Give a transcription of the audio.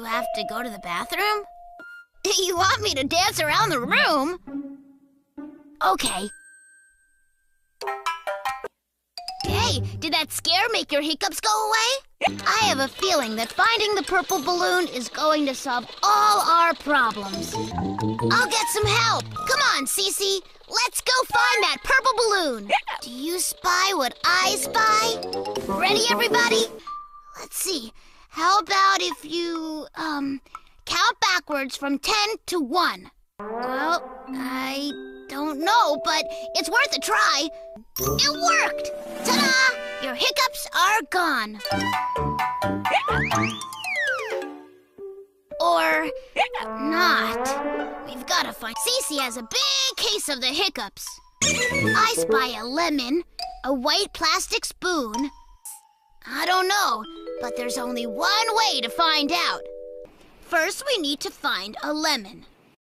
you have to go to the bathroom? You want me to dance around the room? Okay. Hey, did that scare make your hiccups go away? I have a feeling that finding the purple balloon is going to solve all our problems. I'll get some help. Come on, Cece. Let's go find that purple balloon. Do you spy what I spy? Ready, everybody? Let's see. How about if you, count backwards from 10 to 1? Well, I don't know, but it's worth a try. It worked! Ta-da! Your hiccups are gone. Or not. We've got to find... Cece has a big case of the hiccups. I spy a lemon, a white plastic spoon. I don't know, but there's only one way to find out. First, we need to find a lemon.